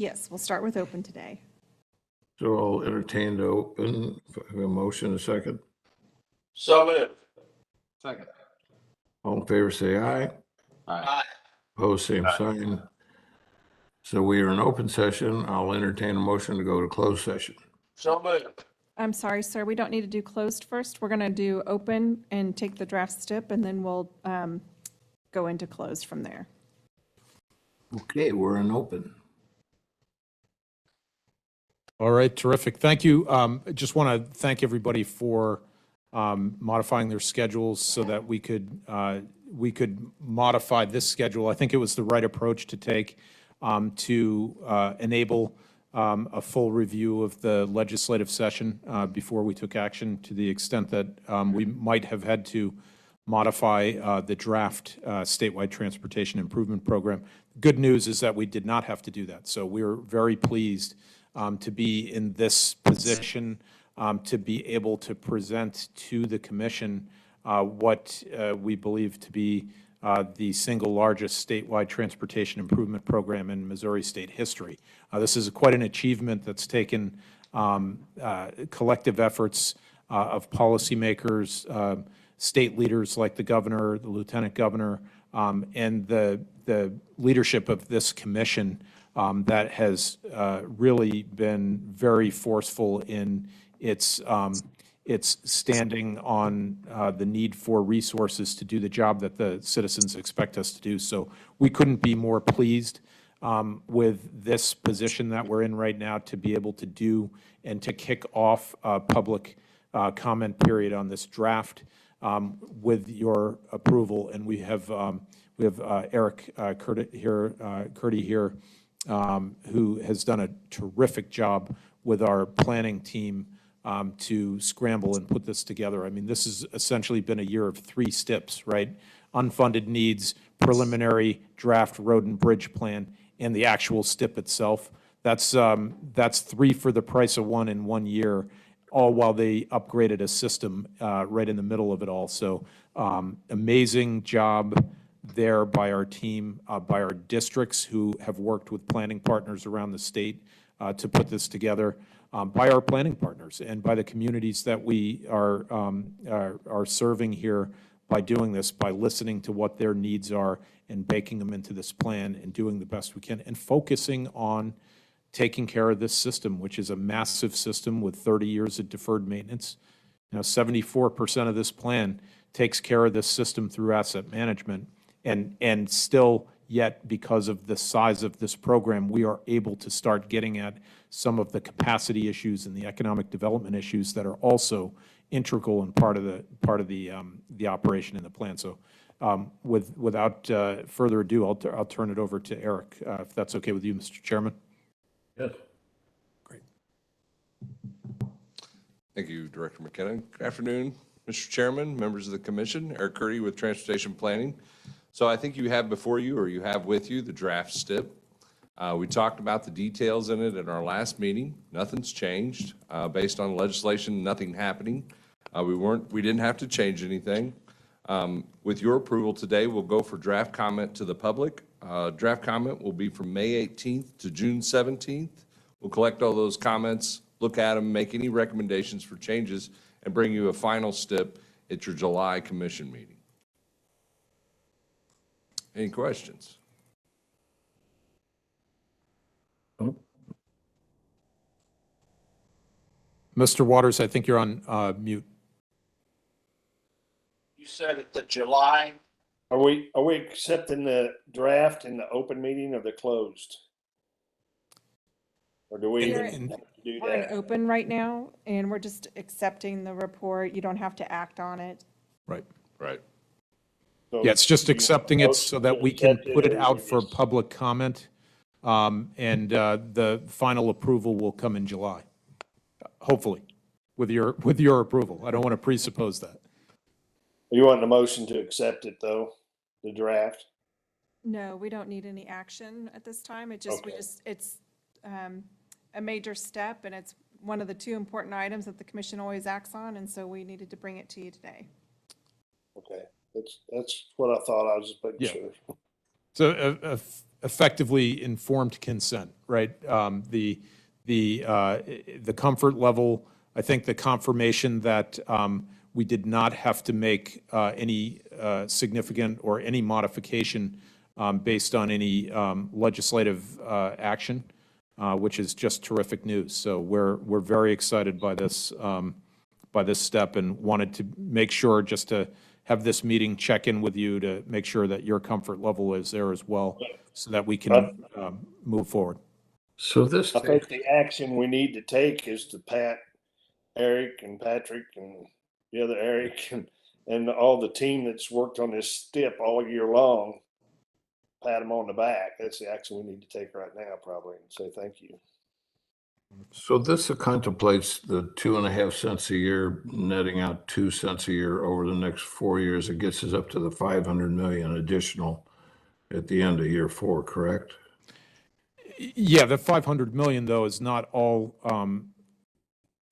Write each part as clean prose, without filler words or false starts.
Yes, we'll start with open today. So I'll entertain to open, a motion, a second. So moved. Second. All in favor, say aye. Aye. Opposed, same sign. So we are in open session. I'll entertain a motion to go to closed session. So moved. I'm sorry, sir, we don't need to do closed first. We're going to do open and take the draft STIP, and then we'll go into closed from there. Okay, we're in open. All right, terrific. Thank you. I just want to thank everybody for modifying their schedules so that we could modify this schedule. I think it was the right approach to take to enable a full review of the legislative session before we took action, to the extent that we might have had to modify the draft statewide transportation improvement program. Good news is that we did not have to do that. So we're very pleased to be in this position, to be able to present to the commission what we believe to be the single largest statewide transportation improvement program in Missouri state history. This is quite an achievement that's taken collective efforts of policymakers, state leaders like the governor, the lieutenant governor, and the leadership of this commission that has really been very forceful in its standing on the need for resources to do the job that the citizens expect us to do. So we couldn't be more pleased with this position that we're in right now, to be able to do and to kick off a public comment period on this draft with your approval. And we have Eric Curdy here, who has done a terrific job with our planning team to scramble and put this together. I mean, this has essentially been a year of 3 steps, right? Unfunded needs, preliminary draft road and bridge plan, and the actual STIP itself. That's 3 for the price of 1 in 1 year, all while they upgraded a system right in the middle of it all. So amazing job there by our team, by our districts who have worked with planning partners around the state to put this together, by our planning partners, and by the communities that we are serving here, by doing this, by listening to what their needs are and baking them into this plan and doing the best we can, and focusing on taking care of this system, which is a massive system with 30 years of deferred maintenance. Now, 74% of this plan takes care of this system through asset management, and still yet, because of the size of this program, we are able to start getting at some of the capacity issues and the economic development issues that are also integral and part of the operation in the plan. So without further ado, I'll turn it over to Eric, if that's okay with you, Mr. Chairman. Yes. Great. Thank you, Director McKenna. Good afternoon, Mr. Chairman, members of the commission. Eric Curdy with Transportation Planning. So I think you have before you, or you have with you, the draft STIP. We talked about the details in it at our last meeting. Nothing's changed. Based on legislation, nothing happening. We didn't have to change anything. With your approval today, we'll go for draft comment to the public. Draft comment will be from May 18th to June 17th. We'll collect all those comments, look at them, make any recommendations for changes, and bring you a final STIP at your July commission meeting. Any questions? Mr. Waters, I think you're on mute. You said it's the July. Are we accepting the draft in the open meeting or the closed? Or do we We're even have to do We're in that? open right now, and we're just accepting the report. You don't have to act on it. Right. Right. So Yeah, it's just you accepting it so that we can put it out for public comment, and the final approval will come in July, hopefully, with your approval. I don't want to presuppose that. You want the motion to accept it, though, the draft? No, we don't need any action at this time. It's a major step, and it's one of the 2 important items that the commission always acts on, and so we needed to bring it to you today. Okay, that's what I thought. I was just making Yeah. sure. So effectively informed consent, right? The comfort level, I think the confirmation that we did not have to make any significant or any modification based on any legislative action, which is just terrific news. So we're very excited by this step, and wanted to make sure just to have this meeting check in with you to make sure that your comfort level is there as well, so that we can move forward. So this, I think the action we need to take is to pat Eric and Patrick and the other Eric and all the team that's worked on this STIP all year long, pat them on the back. That's the action we need to take right now, probably, and say thank you. so this contemplates the 2.5 cents a year, netting out 2 cents a year over the next 4 years. It gets us up to the 500 million additional at the end of year 4, correct? Yeah, the 500 million, though, is not all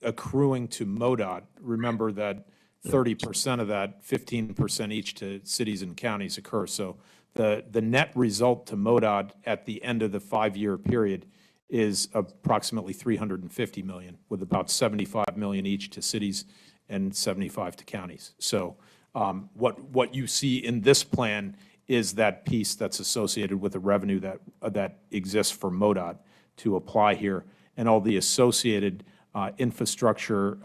accruing to MoDOT. Remember that 30% of that, 15% each to cities and counties occur. So the net result to MoDOT at the end of the 5-year period is approximately 350 million, with about 75 million each to cities and 75 to counties. So what you see in this plan is that piece that's associated with the revenue that exists for MoDOT to apply here, and all the associated infrastructure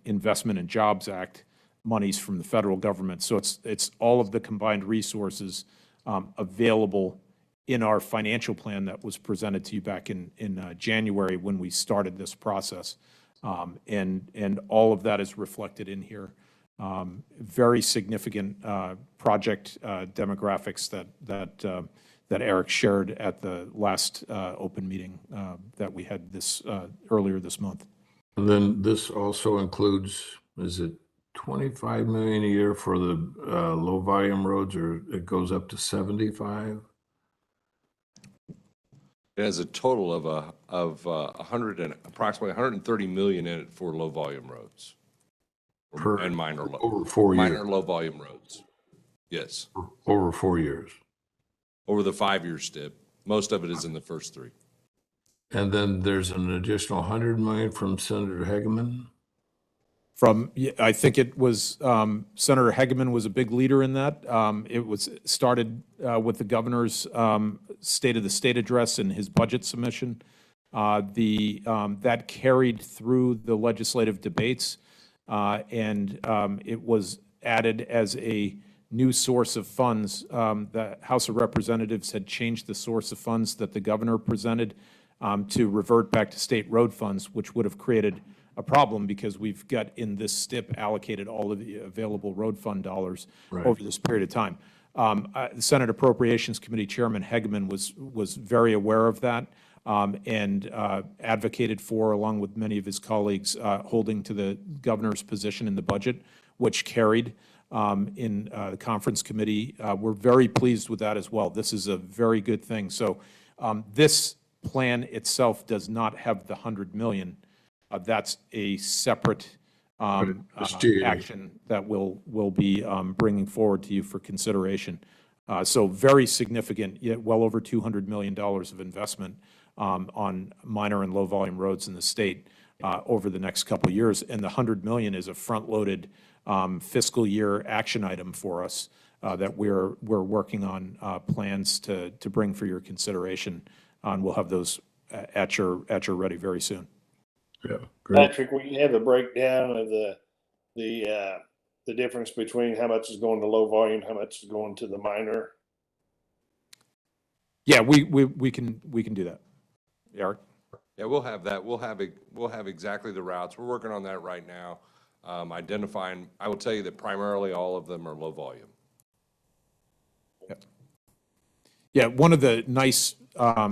investment and Jobs Act monies from the federal government. So it's all of the combined resources available in our financial plan that was presented to you back in January when we started this process. And all of that is reflected in here. Very significant project demographics that Eric shared at the last open meeting that we had earlier this month. And then this also includes, is it 25 million a year for the low volume roads, or it goes up to 75? It has a total of approximately 130 million in it for low volume roads. And minor over 4 years. minor low volume roads. Yes. Over 4 years. Over the 5-year STIP. Most of it is in the first 3. And then there's an additional 100 million from Senator Hegeman. I think it was, Senator Hegeman was a big leader in that. It was started with the governor's State of the State address and his budget submission. That carried through the legislative debates, and it was added as a new source of funds. The House of Representatives had changed the source of funds that the governor presented to revert back to state road funds, which would have created a problem because we've got in this STIP allocated all of the available road fund dollars over this period of time. The Senate Appropriations Committee Chairman Hegeman was very aware of that and advocated for, along with many of his colleagues, holding to the governor's position in the budget, which carried in the conference committee. We're very pleased with that as well. This is a very good thing. So this plan itself does not have the 100 million. That's a separate action that we'll be bringing forward to you for consideration. So very significant, yet well over $200 million of investment on minor and low volume roads in the state over the next couple of years. And the 100 million is a front-loaded fiscal year action item for us that we're working on plans to bring for your consideration. And we'll have those at your ready very soon. Yeah, great. Patrick, will you have a breakdown of the difference between how much is going to low volume, how much is going to the minor? Yeah, we can do that. Eric? Yeah, we'll have that. We'll have exactly the routes. We're working on that right now. Identifying, I will tell you that primarily all of them are low volume. Yeah, one of the nice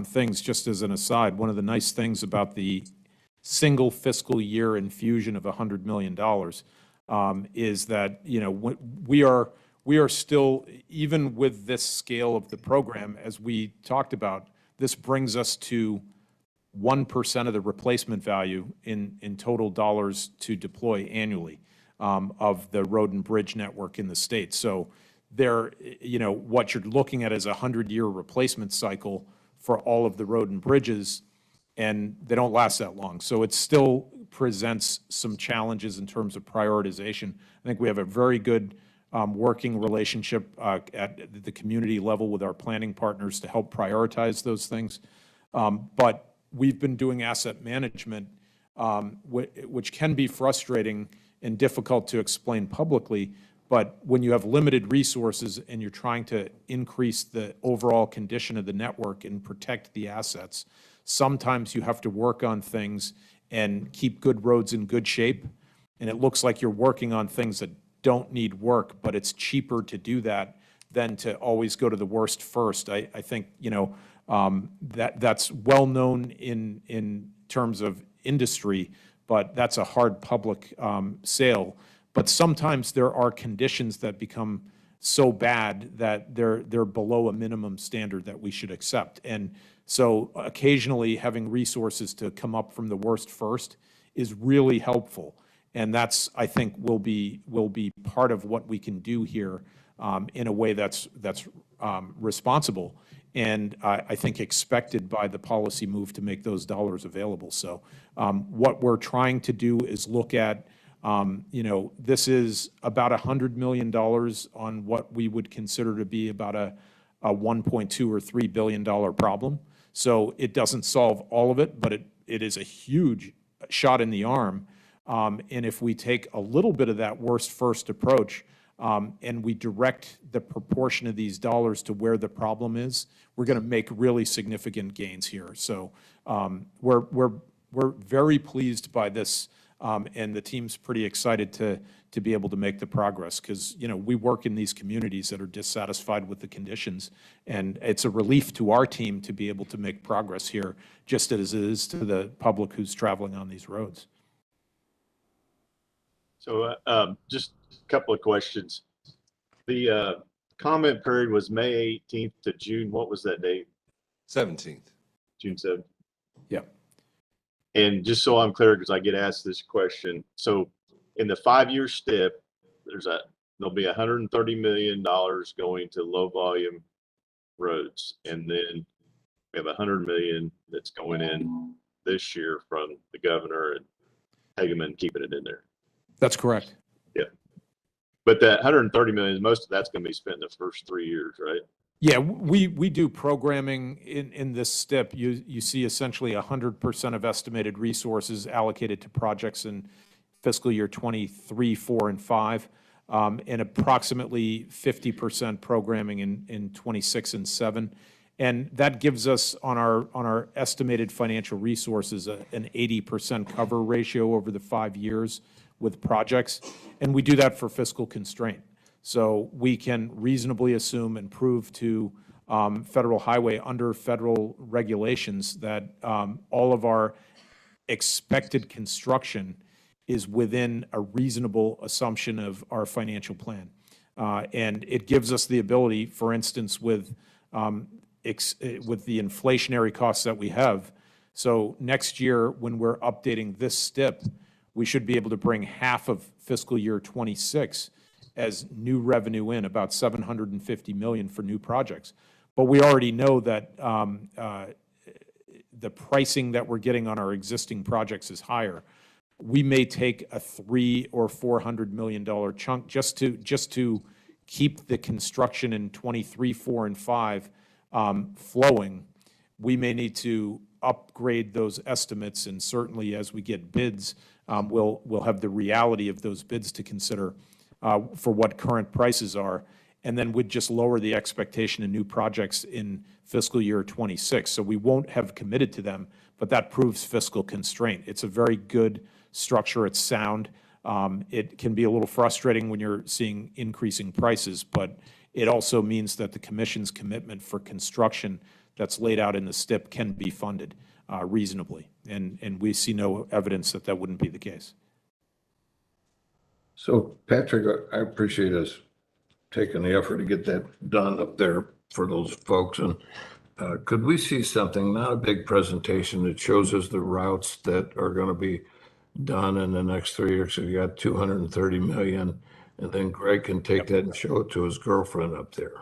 things, just as an aside, one of the nice things about the single fiscal year infusion of $100 million is that, you know, we are still, even with this scale of the program, as we talked about, this brings us to 1% of the replacement value in total dollars to deploy annually of the road and bridge network in the state. So they're, what you're looking at is a 100-year replacement cycle for all of the road and bridges, and they don't last that long. So it still presents some challenges in terms of prioritization. I think we have a very good working relationship at the community level with our planning partners to help prioritize those things. But we've been doing asset management, which can be frustrating and difficult to explain publicly. But when you have limited resources and you're trying to increase the overall condition of the network and protect the assets, sometimes you have to work on things and keep good roads in good shape. And it looks like you're working on things that don't need work, but it's cheaper to do that than to always go to the worst first. I think, that's well known in terms of industry, but that's a hard public sale. But sometimes there are conditions that become so bad that they're below a minimum standard that we should accept. And so occasionally having resources to come up from the worst first is really helpful. And that's, I think, will be part of what we can do here in a way that's responsible and I think expected by the policy move to make those dollars available. So what we're trying to do is look at, this is about $100 million on what we would consider to be about a $1.2 or $3 billion problem. So it doesn't solve all of it, but it is a huge shot in the arm. And if we take a little bit of that worst first approach and we direct the proportion of these dollars to where the problem is, we're going to make really significant gains here. So we're very pleased by this, and the team's pretty excited to be able to make the progress because, we work in these communities that are dissatisfied with the conditions, and it's a relief to our team to be able to make progress here, just as it is to the public who's traveling on these roads. So just a couple of questions. The comment period was May 18th to June. What was that date? 17th. June 7th. Yeah. And just so I'm clear, because I get asked this question. So in the 5-year STIP, there'll be $130 million going to low volume roads. And then we have $100 million that's going in this year from the governor and Hageman keeping it in there. That's correct. Yeah. But that 130 million, most of that's going to be spent in the first 3 years, right? Yeah, we do programming in this STIP. You see essentially 100% of estimated resources allocated to projects in fiscal year 23, 4, and 5, and approximately 50% programming in 26 and 7. And that gives us on our estimated financial resources an 80% cover ratio over the 5 years with projects, and we do that for fiscal constraint. So we can reasonably assume and prove to Federal Highway under federal regulations that all of our expected construction is within a reasonable assumption of our financial plan. And it gives us the ability, for instance, with the inflationary costs that we have. So next year, when we're updating this STIP, we should be able to bring half of fiscal year 26 as new revenue in, about $750 million for new projects. But we already know that the pricing that we're getting on our existing projects is higher. We may take a $300 or $400 million chunk just to keep the construction in 23, 4, and 5 flowing. We may need to upgrade those estimates, and certainly as we get bids, we'll have the reality of those bids to consider for what current prices are, and then we'd just lower the expectation of new projects in fiscal year 26. So we won't have committed to them, but that proves fiscal constraint. It's a very good structure. It's sound. It can be a little frustrating when you're seeing increasing prices, but it also means that the commission's commitment for construction that's laid out in the STIP can be funded reasonably. And we see no evidence that that wouldn't be the case. So Patrick, I appreciate us taking the effort to get that done up there for those folks. And could we see something, not a big presentation, that shows us the routes that are going to be done in the next 3 years? So you got 230 million, And then Greg can take that and show it to his girlfriend up there.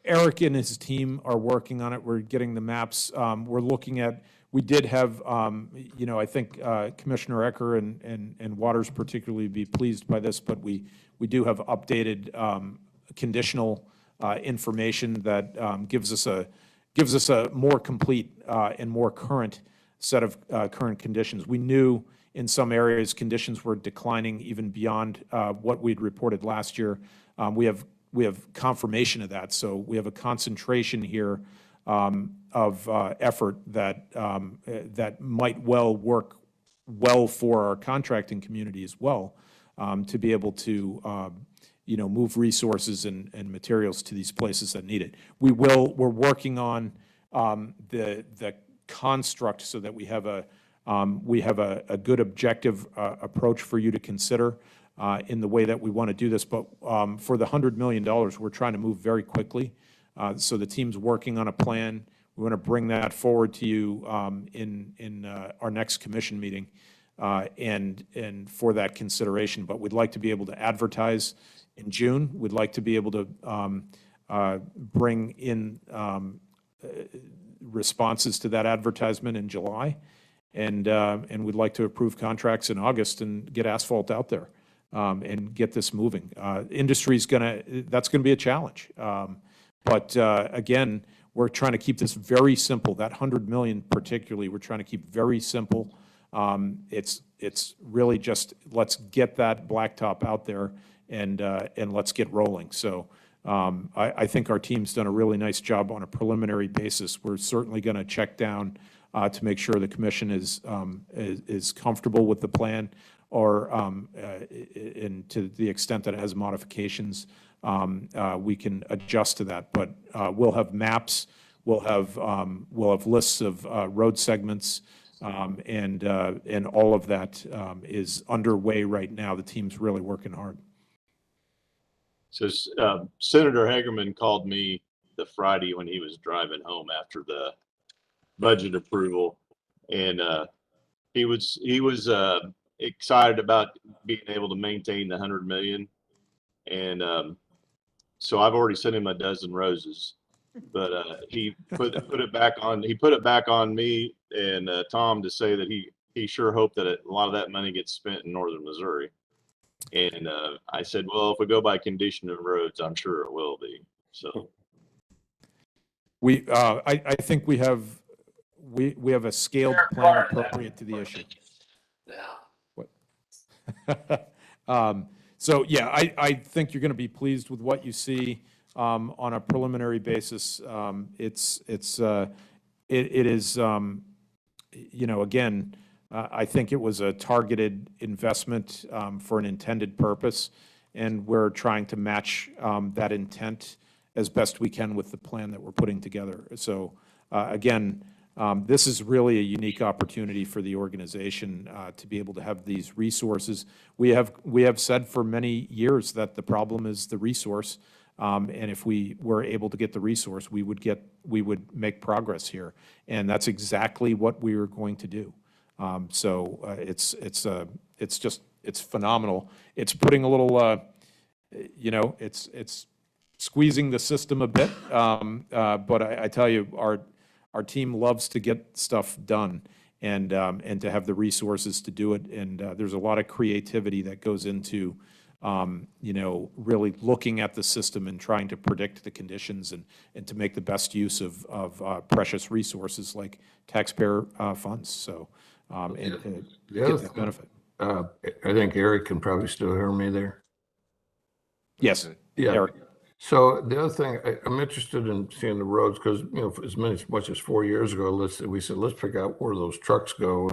Eric and his team are working on it. We're getting the maps. We're looking at, we did have, I think Commissioner Ecker and Waters particularly be pleased by this, but we do have updated conditional information that gives us a more complete and more current set of current conditions. We knew in some areas conditions were declining even beyond what we'd reported last year. We have confirmation of that, so we have a concentration here of effort that might well work well for our contracting community as well, to be able to move resources and materials to these places that need it. We're working on the construct so that we have a good objective approach for you to consider in the way that we want to do this. But for the $100 million, we're trying to move very quickly. So the team's working on a plan. We want to bring that forward to you in our next commission meeting and for that consideration. But we'd like to be able to advertise in June. We'd like to be able to bring in responses to that advertisement in July. And we'd like to approve contracts in August and get asphalt out there and get this moving. Industry's that's gonna be a challenge. But again, we're trying to keep this very simple. That 100 million particularly, we're trying to keep very simple. It's really just, let's get that blacktop out there and let's get rolling. So I think our team's done a really nice job on a preliminary basis. We're certainly gonna check down to make sure the commission is comfortable with the plan, or and to the extent that it has modifications, we can adjust to that. But we'll have maps, we'll have lists of road segments, and all of that is underway right now. The team's really working hard. So Senator Hagerman called me the Friday when he was driving home after the budget approval, and he was excited about being able to maintain the 100 million. And so I've already sent him a dozen roses, but he put it back on me and Tom to say that he sure hoped that a lot of that money gets spent in northern Missouri. And I said, well, if we go by condition of roads, I'm sure it will be. So I think we have a scaled plan appropriate to the issue. So yeah, I think you're going to be pleased with what you see on a preliminary basis. It is again, I think it was a targeted investment for an intended purpose, and we're trying to match that intent as best we can with the plan that we're putting together. So again, this is really a unique opportunity for the organization to be able to have these resources. We have said for many years that the problem is the resource, and if we were able to get the resource, we would make progress here, and that's exactly what we are going to do. So it's phenomenal. It's putting a little, it's squeezing the system a bit, but I tell you, our team loves to get stuff done and to have the resources to do it. And there's a lot of creativity that goes into, really looking at the system and trying to predict the conditions and to make the best use of precious resources like taxpayer funds. So, and get that benefit. I think Eric can probably still hear me there. Yes, Yeah. Eric. So the other thing, I'm interested in seeing the roads because, as much as 4 years ago, we said, let's pick out where those trucks go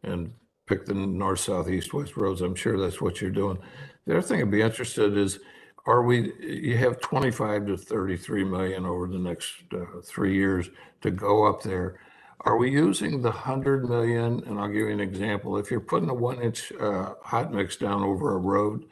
and pick the north, south, east, west roads. I'm sure that's what you're doing. The other thing I'd be interested is, you have 25 to 33 million over the next 3 years to go up there. Are we using the 100 million? And I'll give you an example. If you're putting a 1-inch hot mix down over a road,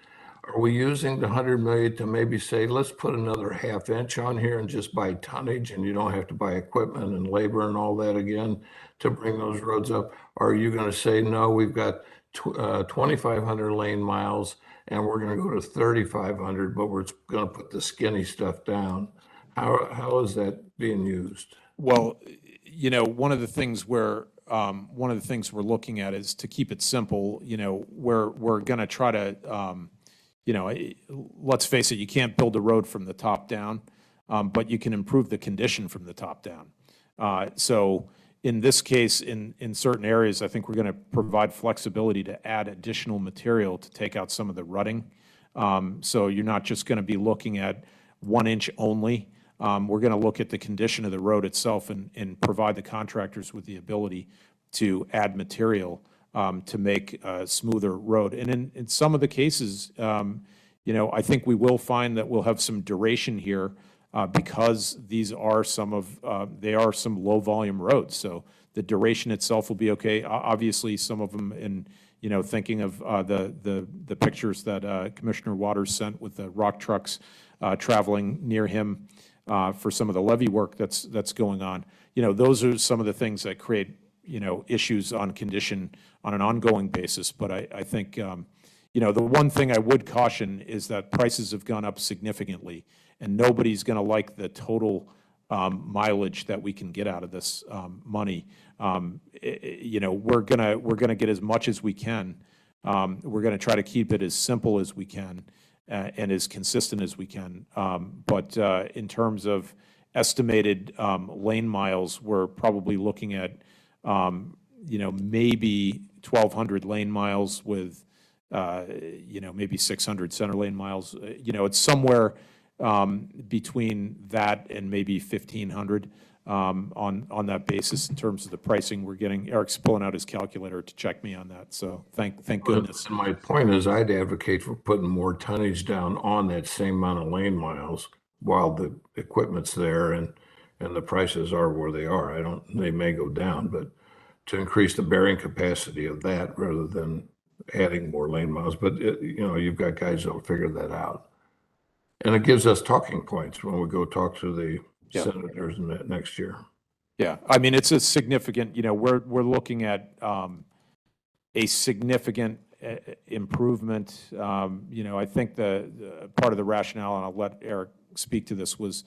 Are we using the 100 million to maybe say, let's put another half inch on here and just buy tonnage, and you don't have to buy equipment and labor and all that again to bring those roads up? Or are you going to say, no, we've got 2,500 lane miles and we're going to go to 3,500, but we're going to put the skinny stuff down? How is that being used? Well, you know, one of the things we're looking at is to keep it simple. You know, we're going to try to, you know, let's face it, you can't build a road from the top down, but you can improve the condition from the top down. So in this case, in certain areas, I think we're going to provide flexibility to add additional material to take out some of the rutting. So you're not just going to be looking at 1 inch only. We're going to look at the condition of the road itself and provide the contractors with the ability to add material to make a smoother road. And in some of the cases, you know, I think we will find that we'll have some duration here because these are they are some low volume roads. So the duration itself will be okay. Obviously, some of them you know, thinking of the pictures that Commissioner Waters sent with the rock trucks traveling near him for some of the levee work that's going on. You know, those are some of the things that create, you know, issues on condition on an ongoing basis. But I think, you know, the one thing I would caution is that prices have gone up significantly, and nobody's going to like the total mileage that we can get out of this money. You know, we're gonna get as much as we can. We're going to try to keep it as simple as we can and as consistent as we can. But in terms of estimated lane miles, we're probably looking at, you know, maybe 1,200 lane miles with, you know, maybe 600 center lane miles. You know, it's somewhere between that and maybe 1,500 on that basis in terms of the pricing we're getting. Eric's pulling out his calculator to check me on that, so thank goodness. And my point is, I'd advocate for putting more tonnage down on that same amount of lane miles while the equipment's there and the prices are where they are. They may go down, but to increase the bearing capacity of that rather than adding more lane miles. But you know, you've got guys that'll figure that out. And it gives us talking points when we go talk to the senators next year. Yeah, I mean, it's a significant, you know, we're looking at a significant improvement. You know, I think the part of the rationale, and I'll let Eric speak to this, was,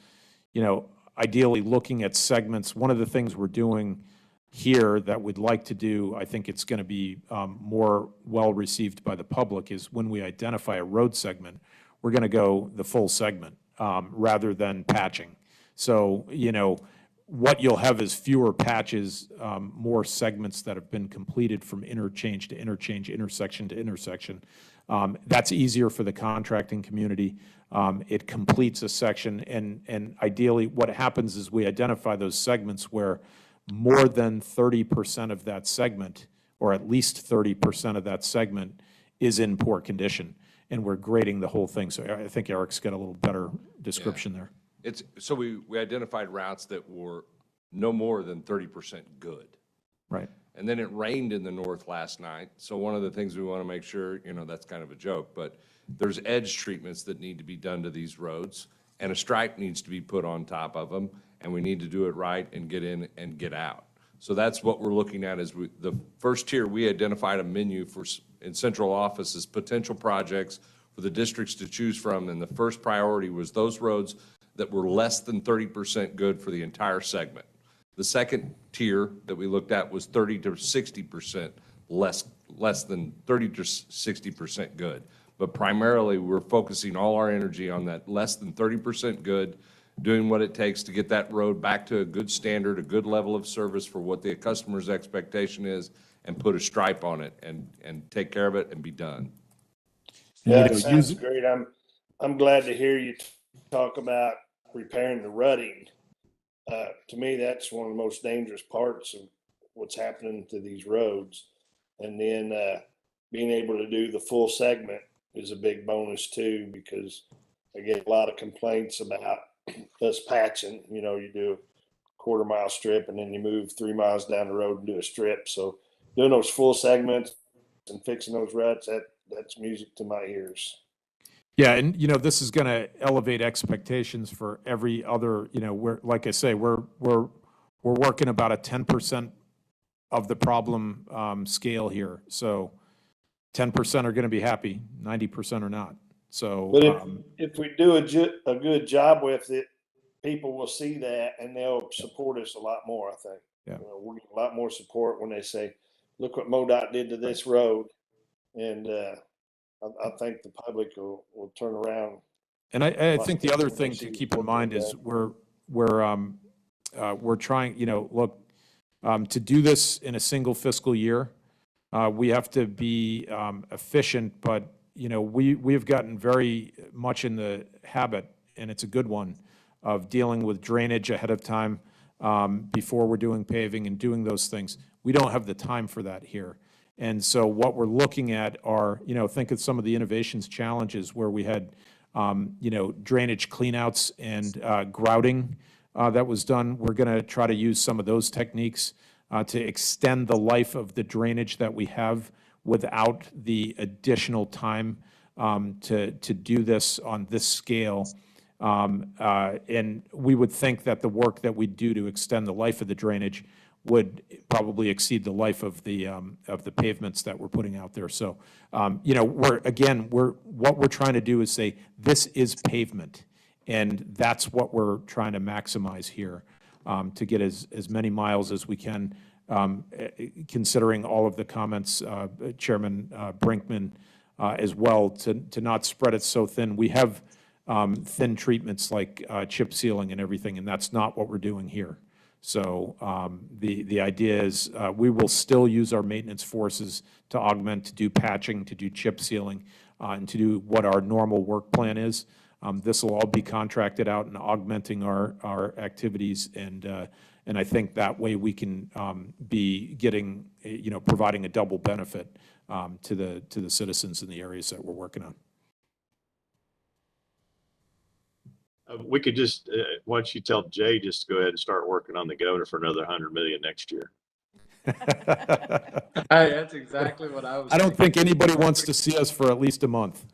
you know, ideally looking at segments. One of the things we're doing here that we'd like to do, I think it's going to be more well-received by the public, is when we identify a road segment, we're going to go the full segment rather than patching. So, you know, what you'll have is fewer patches, more segments that have been completed from interchange to interchange, intersection to intersection. That's easier for the contracting community. It completes a section, and ideally what happens is we identify those segments where more than 30% of that segment, or at least 30% of that segment, is in poor condition, and we're grading the whole thing. So I think Eric's got a little better description there. So we identified routes that were no more than 30% good. Right. And then it rained in the north last night. So one of the things we want to make sure, you know, that's kind of a joke, but there's edge treatments that need to be done to these roads, and a stripe needs to be put on top of them, and we need to do it right and get in and get out. So that's what we're looking at. Is the first tier, we identified a menu in central office as potential projects for the districts to choose from, and the first priority was those roads that were less than 30% good for the entire segment. The second tier that we looked at was 30 to 60% less than 30 to 60% good. But primarily, we're focusing all our energy on that less than 30% good, doing what it takes to get that road back to a good standard, a good level of service for what the customer's expectation is, and put a stripe on it and take care of it and be done. Yeah, it sounds great. I'm glad to hear you talk about repairing the rutting. To me, that's one of the most dangerous parts of what's happening to these roads. And then being able to do the full segment is a big bonus too, because I get a lot of complaints about us patching. You know, you do a quarter-mile strip and then you move 3 miles down the road and do a strip. So doing those full segments and fixing those ruts, that's music to my ears. Yeah, and this is going to elevate expectations for every other, we're, like I say, we're working about a 10% of the problem scale here. So 10% are going to be happy, 90% are not. So, But if we do a good job with it, people will see that and they'll support us a lot more, I think. Yeah. We'll get a lot more support when they say, look what MoDOT did to this road. And I think the public will turn around. and I Lots think of the other people thing see to keep in what mind they've is done. we're trying, look, to do this in a single fiscal year, we have to be efficient, but, we have gotten very much in the habit, and it's a good one, of dealing with drainage ahead of time before we're doing paving and doing those things. We don't have the time for that here. And so what we're looking at are, think of some of the innovations challenges where we had, drainage cleanouts and grouting that was done. We're going to try to use some of those techniques to extend the life of the drainage that we have without the additional time to do this on this scale. And we would think that the work that we do to extend the life of the drainage would probably exceed the life of the pavements that we're putting out there. So, what we're trying to do is say, this is pavement. And that's what we're trying to maximize here, to get as many miles as we can, considering all of the comments, Chairman Brinkman, as well, to not spread it so thin. We have thin treatments like chip sealing and everything, and that's not what we're doing here. So the idea is we will still use our maintenance forces to augment, to do patching, to do chip sealing, and to do what our normal work plan is. This will all be contracted out and augmenting our activities, and I think that way we can be getting, providing a double benefit to the citizens in the areas that we're working on. We could just, why don't you tell Jay just to go ahead and start working on the governor for another 100 million next year? Hey, that's exactly what I was. I don't think anybody wants to see us for at least a month.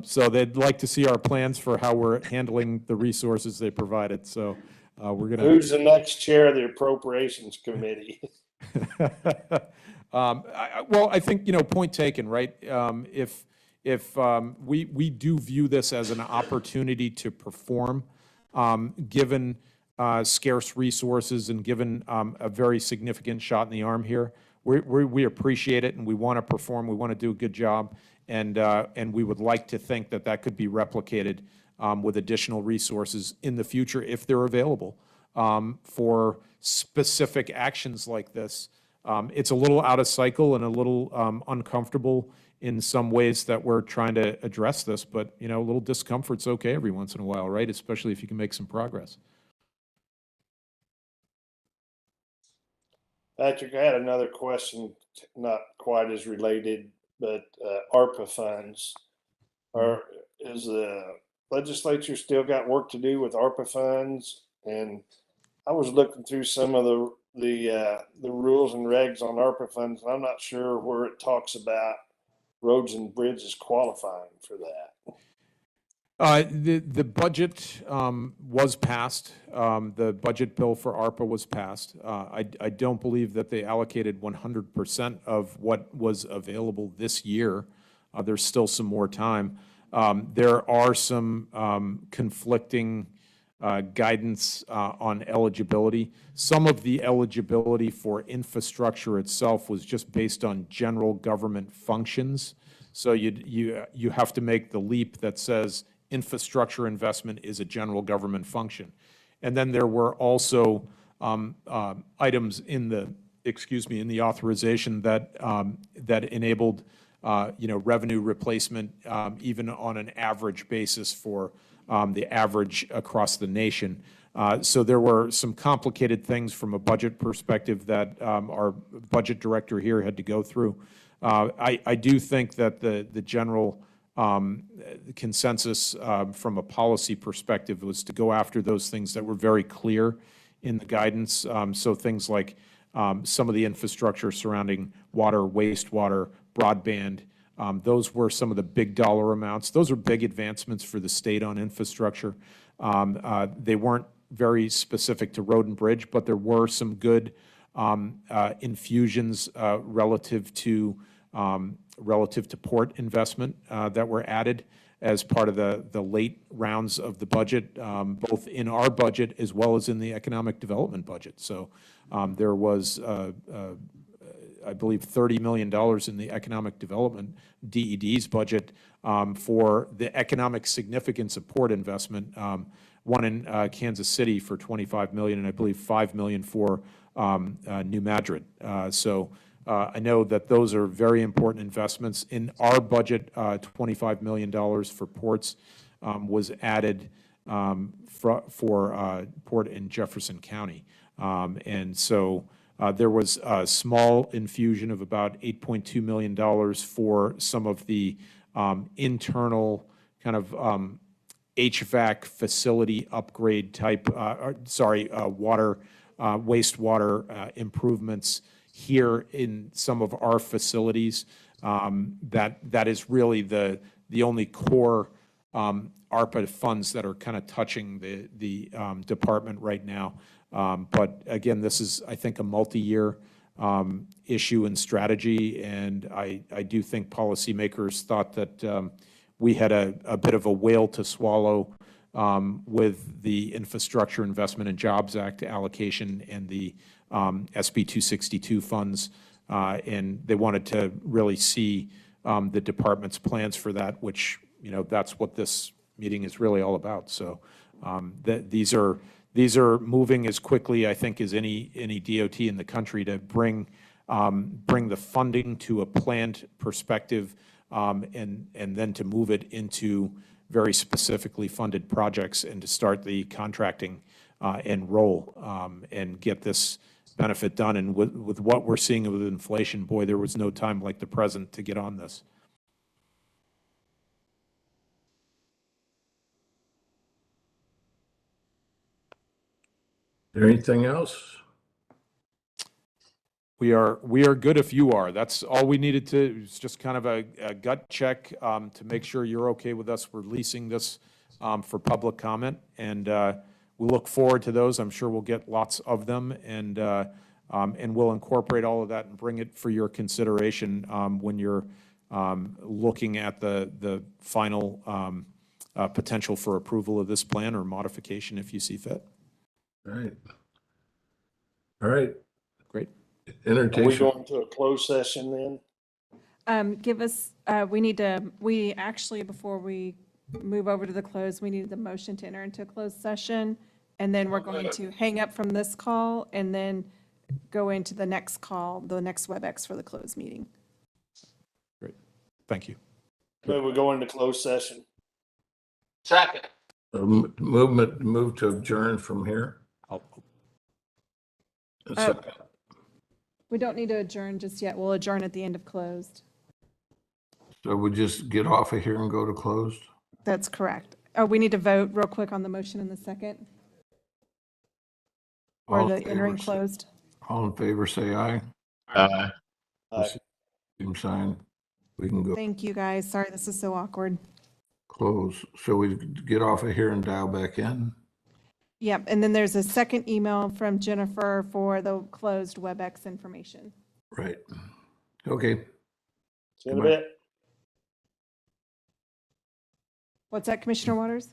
So they'd like to see our plans for how we're handling the resources they provided. So we're going to. Who's the next chair of the Appropriations Committee? Well, I think, point taken, right? If we do view this as an opportunity to perform, given scarce resources and given a very significant shot in the arm here, we appreciate it and we want to perform. We want to do a good job, and we would like to think that that could be replicated with additional resources in the future if they're available for specific actions like this. It's a little out of cycle and a little uncomfortable in some ways that we're trying to address this, but, a little discomfort's okay every once in a while, right? Especially if you can make some progress. Patrick, I had another question, not quite as related, but ARPA funds. Is the legislature still got work to do with ARPA funds? And I was looking through some of the rules and regs on ARPA funds, and I'm not sure where it talks about roads and bridges qualifying for that. The budget was passed. The budget bill for ARPA was passed. I don't believe that they allocated 100% of what was available this year. There's still some more time. There are some conflicting guidance on eligibility. Some of the eligibility for infrastructure itself was just based on general government functions. So you have to make the leap that says infrastructure investment is a general government function. And then there were also items in the authorization that enabled revenue replacement even on an average basis for the average across the nation. So there were some complicated things from a budget perspective that our budget director here had to go through. I do think that the general consensus from a policy perspective was to go after those things that were very clear in the guidance. So things like some of the infrastructure surrounding water, wastewater, broadband, Those were some of the big dollar amounts. Those are big advancements for the state on infrastructure. They weren't very specific to road and bridge, but there were some good infusions relative to port investment that were added as part of the late rounds of the budget, both in our budget as well as in the economic development budget. So there was, I believe, $30 million in the economic development DED's budget for the economic significance of port investment. One in Kansas City for $25 million, and I believe $5 million for New Madrid. So I know that those are very important investments. In our budget, $25 million for ports was added for port in Jefferson County. And so there was a small infusion of about $8.2 million for some of the internal kind of HVAC facility upgrade type, water, wastewater improvements here in some of our facilities. That is really the only core ARPA funds that are kind of touching the department right now. But again, this is, I think, a multi-year issue and strategy, and I do think policymakers thought that we had a bit of a whale to swallow with the Infrastructure Investment and Jobs Act allocation and the SB 262 funds, and they wanted to really see the department's plans for that, which, that's what this meeting is really all about. So these are moving as quickly, I think, as any DOT in the country to bring the funding to a planned perspective, and then to move it into very specifically funded projects and to start the contracting and roll and get this benefit done. And with what we're seeing with inflation, boy, there was no time like the present to get on this. Anything else? We are good if you are. That's all we needed to, it's just kind of a gut check to make sure you're okay with us releasing this for public comment. And we look forward to those. I'm sure we'll get lots of them, and we'll incorporate all of that and bring it for your consideration when you're looking at the final potential for approval of this plan or modification if you see fit. All right. Great. Are we Entertain. going to a closed session then? Give us, we actually, before we move over to the close, we need the motion to enter into a closed session. And then we're going to hang up from this call and then go into the next call, the next WebEx for the closed meeting. Great. Thank you. We're going to closed session. Second. Move to adjourn from here. We don't need to adjourn just yet. We'll adjourn at the end of closed. So we just get off of here and go to closed? That's correct. Oh, we need to vote real quick on the motion in the second. Or All the in favor, entering closed. All in favor, say aye. Aye. Same sign. We can go Thank you, guys. Sorry, this is so awkward. close. So we get off of here and dial back in? Yep, and then there's a second email from Jennifer for the closed WebEx information. Right. Okay. See you in a bit. What's that, Commissioner Waters?